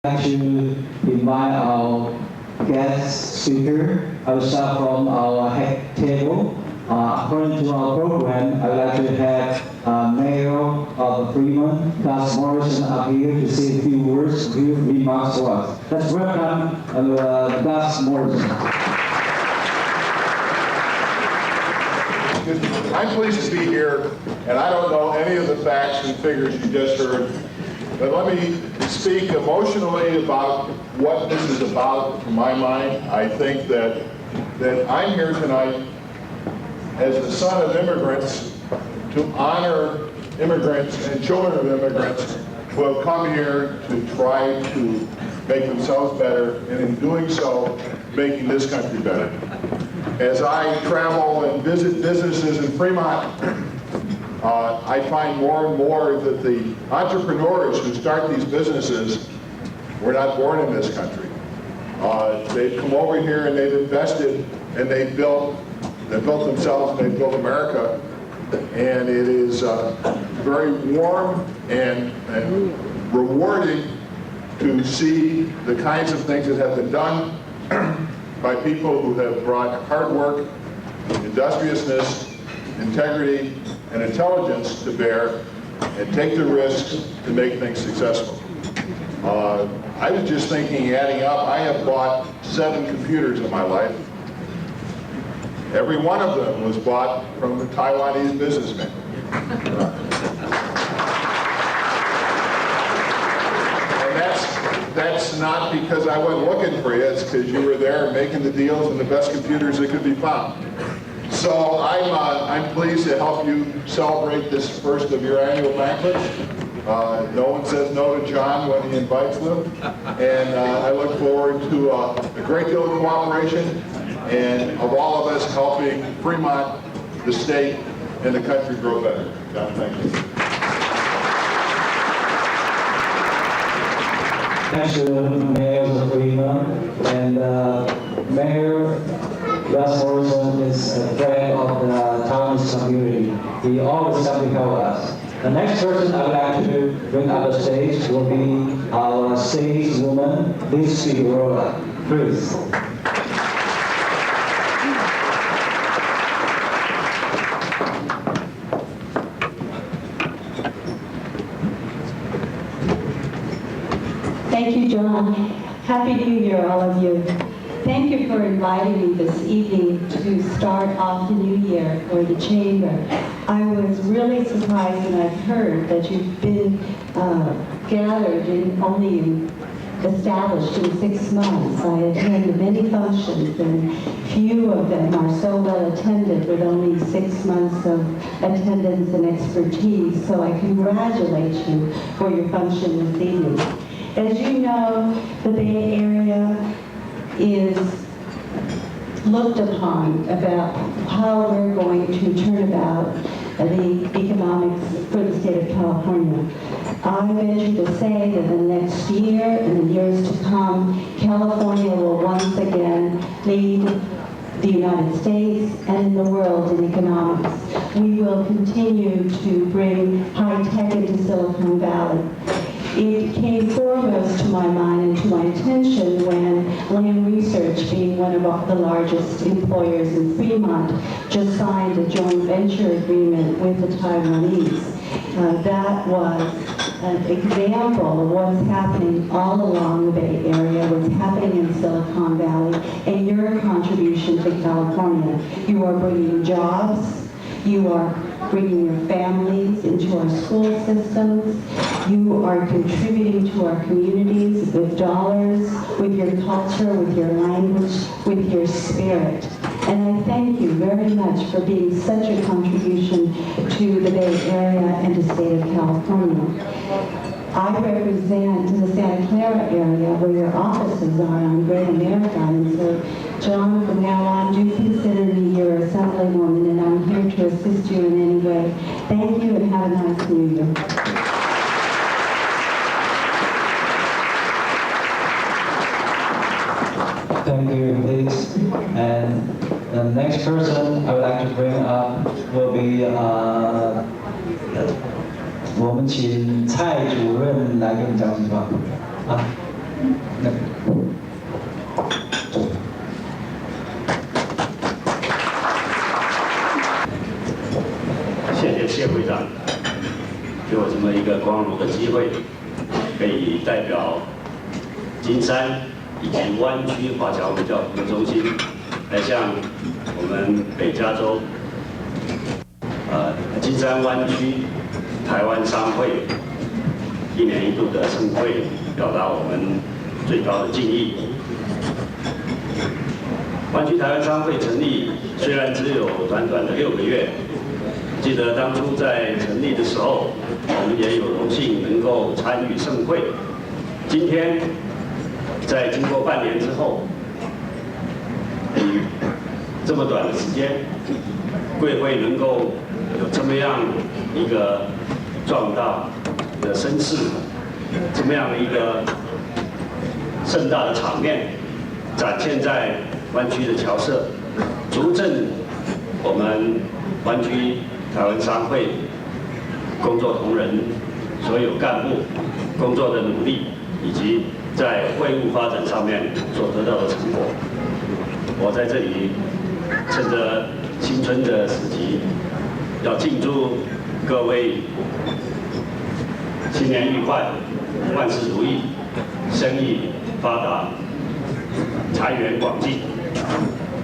like to invite our guest speaker. I will start from our head table. According to our program, I would like to have Mayor of Fremont, Gus Morrison, up here to say a few words, a few remarks for us. Let's welcome Gus Morrison. I'm pleased to be here, and I don't know any of the facts and figures you just heard, but let me speak emotionally about what this is about from my mind. I think that I'm here tonight as the son of immigrants to honor immigrants and children of immigrants who have come here to try to make themselves better, and in doing so, making this country better. As I travel and visit businesses in Fremont, I find more and more that the entrepreneurs who start these businesses were not born in this country. They've come over here and they've invested and they've built themselves and they've built America. And it is very warm and rewarding to see the kinds of things that have been done by people who have brought hard work, industriousness, integrity, and intelligence to bear and take the risks to make things successful. I was just thinking, adding up, I have bought 7 computers in my life. Every one of them was bought from a Taiwanese businessman. That's not because I wasn't looking for you, it's because you were there making the deals and the best computers that could be found. So I'm pleased to help you celebrate this first of your annual banquet. No one says no to John when he invites them. And I look forward to a great deal of cooperation and of all of us helping Fremont, the state, and the country grow better. John, thank you. Thanks to Mayor of Fremont, and Mayor Gus Morrison is a friend of the Taiwanese community. He always comes to help us. The next person I would like to bring up the stage will be our stateswoman, Liz Figueroa. Please. Thank you, John. Happy New Year, all of you. Thank you for inviting me this evening to start off the new year for the Chamber. I was really surprised when I heard that you've been gathered and only established in 6 months. I attended many functions, and few of them are so well attended with only 6 months of attendance and expertise. So I congratulate you for your function this evening. As you know, the Bay Area is looked upon about how we're going to turn about the economics for the state of California. I venture to say that in the next year and the years to come, California will once again lead the United States and the world in economics. We will continue to bring high tech into Silicon Valley. It came foremost to my mind and to my attention when Lam Research, being one of the largest employers in Fremont, just signed a joint venture agreement with the Taiwanese. That was an example of what's happening all along the Bay Area, what's happening in Silicon Valley, and your contribution to California. You are bringing jobs. You are bringing your families into our school systems. You are contributing to our communities with dollars, with your culture, with your language, with your spirit. And I thank you very much for being such a contribution to the Bay Area and the state of California. I represent the Santa Clara area where your offices are on Great America, and so John, from now on, do consider me your assemblywoman, and I'm here to assist you in any way. Thank you, and have a nice New Year. Thank you, Liz. And the next person I would like to bring up will be 我们请蔡主任来跟我们讲几句话。谢谢谢会长给我这么一个光荣的机会，可以代表金山以及湾区华侨文教服务中心来向我们北加州金山湾区台湾商会1年1度的盛会表达我们最高的敬意。湾区台湾商会成立虽然只有短短的6个月，记得当初在成立的时候，我们也有荣幸能够参与盛会。今天在经过半年之后，这么短的时间，贵会能够有这么样一个壮大的声势，这么样的一个盛大的场面，展现在湾区的侨社，足证我们湾区台湾商会工作同仁所有干部工作的努力，以及在会务发展上面所得到的成果。我在这里趁着新春的时机，要敬祝各位新年愉快，万事如意，生意发达，财源广进。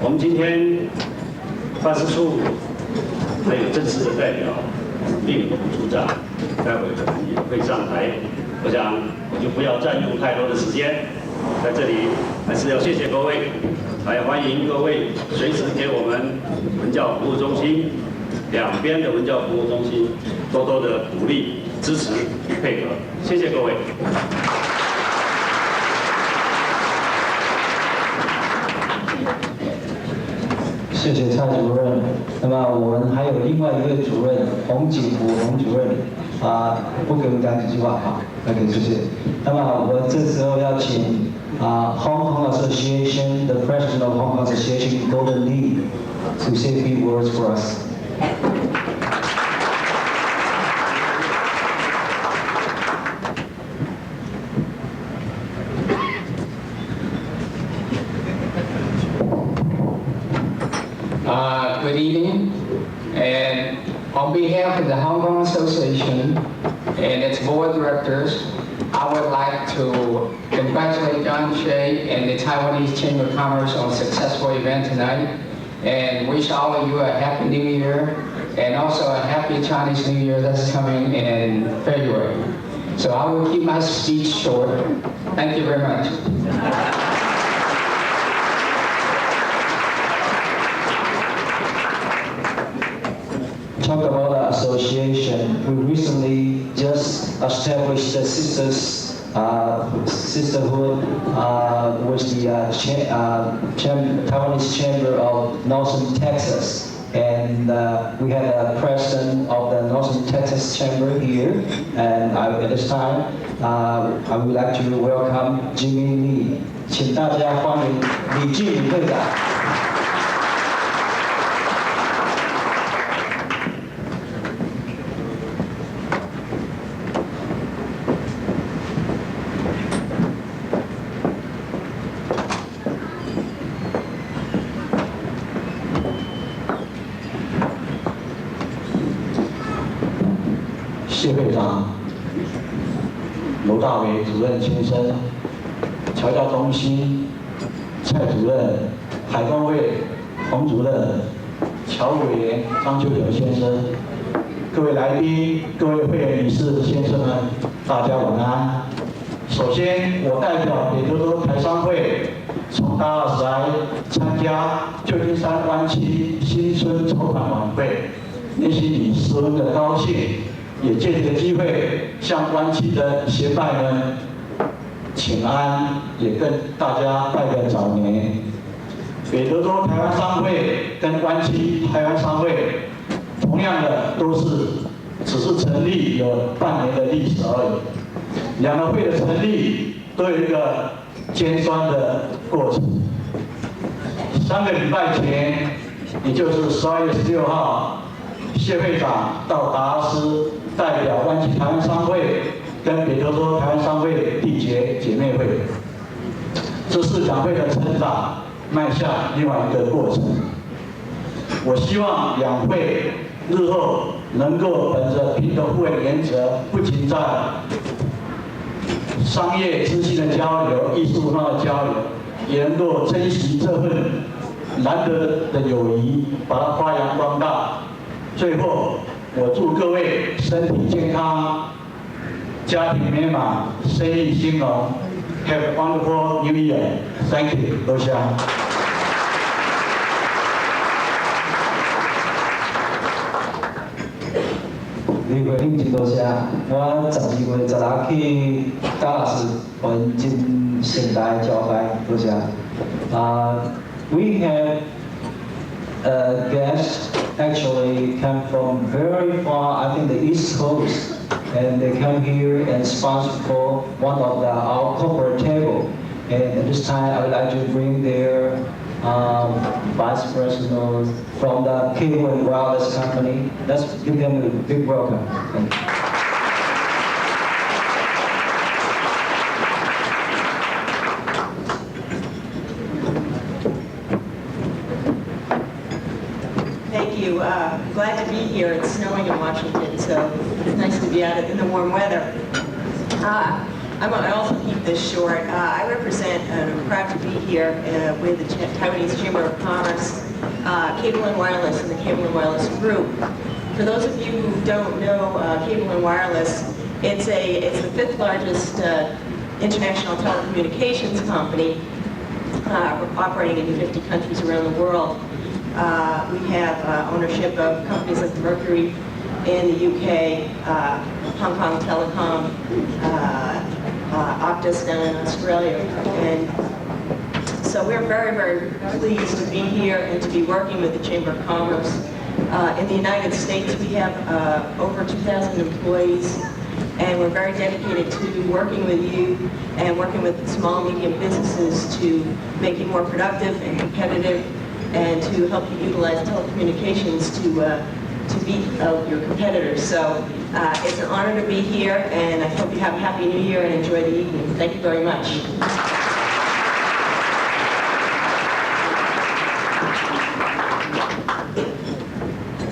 我们今天办事处还有正式的代表令副处长，待会可能也会上台。我想我就不要占用太多的时间，在这里还是要谢谢各位，还欢迎各位随时给我们文教服务中心两边的文教服务中心多多的鼓励、支持与配合。谢谢各位。谢谢蔡主任。那么我们还有另外一位主任洪景福洪主任不给我们讲几句话哈。OK， 谢谢。那么我们这时候要请Hong Kong Association, the President of Hong Kong Association, Golden Lee, to say a few words for us. Good evening, and on behalf of the Hong Kong Association and its board of directors, I would like to congratulate John Shea and the Taiwanese Chamber of Commerce on a successful event tonight, and wish all of you a Happy New Year, and also a Happy Chinese New Year that's coming in February. So I will keep my speech short. Thank you very much. Talk about the association. We recently just established the sisterhood with the Taiwanese Chamber of Northern Texas. And we had a president of the Northern Texas Chamber here. And at this time, I would like to welcome Jimmy Lee. 请大家欢迎李俊宇会长。谢会长、罗大伟主任先生、侨教中心蔡主任、海工会洪主任、侨委员张秋友先生、各位来宾、各位会员女士、先生们，大家晚安。首先，我代表北州州台商会从大20来参加旧金山湾区新春筹款晚会，内心里十分的高兴。也借这个机会向湾区的协办们请安，也跟大家拜个早年。北德州台湾商会跟湾区台湾商会，同样的只是成立有半年的历史而已。两个会的成立都有一个艰酸的过程。3个礼拜前，也就是12月16号，谢会长到达拉斯。代表湾区台湾商会跟北德州台湾商会缔结姐妹会，这是两会的成长迈向另外一个过程。我希望两会日后能够本着平等互惠原则，不仅在商业资讯的交流、艺术文化的交流，也能够珍惜这份难得的友谊，把它发扬光大。最后，我祝各位身体健康，家庭美满，生意兴隆。Have a wonderful New Year. Thank you，多谢。李慧玲真多谢，我12月16去达拉斯办真盛大的招待，多谢。We have guests actually come from very far, I think the East Coast, and they come here and sponsor for one of our corporate table. And at this time, I would like to bring their vice president from the Cable and Wireless Company. Let's give them a big welcome. Thank you. Thank you. Glad to be here. It's snowing in Washington, so it's nice to be out in the warm weather. I also keep this short. I represent, and I'm proud to be here with the Taiwanese Chamber of Commerce, Cable and Wireless, and the Cable and Wireless Group. For those of you who don't know Cable and Wireless, it's the 5th largest international telecommunications company, operating in 50 countries around the world. We have ownership of companies like Mercury in the UK, Hong Kong Telecom, Optus down in Australia. And so we're very, very pleased to be here and to be working with the Chamber of Commerce. In the United States, we have over 2,000 employees, and we're very dedicated to working with you and working with small and medium businesses to make you more productive and competitive, and to help you utilize telecommunications to beat your competitors. So it's an honor to be here, and I hope you have a happy New Year and enjoy the evening. Thank you very much.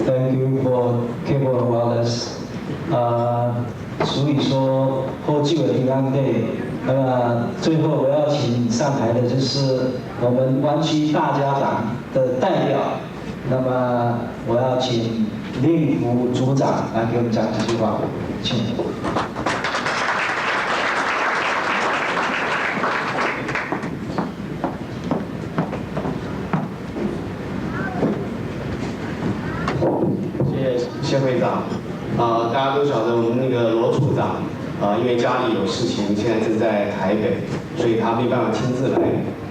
Thank you for Cable and Wireless. 所以说后继尾平安会，那么最后我要请上台的就是我们湾区大家长的代表，那么我要请令福组长来给我们讲几句话，请。谢会长，大家都晓得我们那个罗处长，因为家里有事情，现在是在台北，所以他没办法亲自来。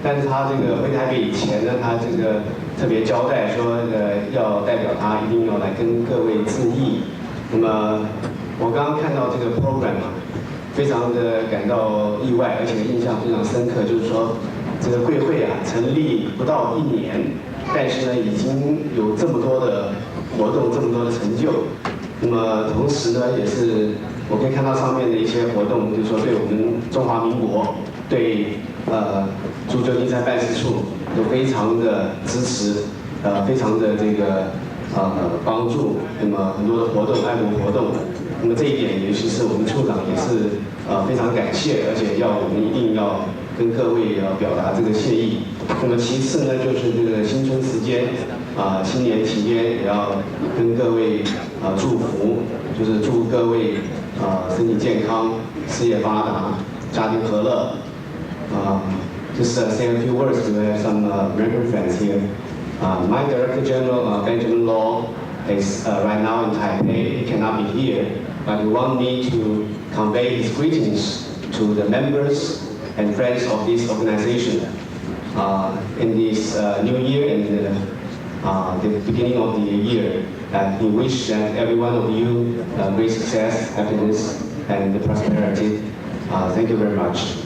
但是他这个回台北以前呢，他这个特别交代说，要代表他一定要来跟各位致意。那么我刚刚看到这个 program 啊，非常的感到意外，而且印象非常深刻，就是说这个贵会啊成立不到1年，但是呢已经有这么多的活动，这么多的成就。那么同时呢，也是我可以看到上面的一些活动，就是说对我们中华民国，对足球竞赛办事处都非常的支持，非常的这个帮助。那么很多的活动，爱国活动，那么这一点，尤其是我们处长也是非常感谢，而且我们一定要跟各位表达这个谢意。那么其次呢，就是这个新春时间，新年期间也要跟各位祝福，就是祝各位身体健康，事业发达，家庭和乐。Just say a few words to have some American friends here. My Director General Benjamin Law is right now in Taipei. He cannot be here, but he wants me to convey his greetings to the members and friends of this organization in this new year and the beginning of the year. He wishes that every one of you great success, happiness, and prosperity. Thank you very much.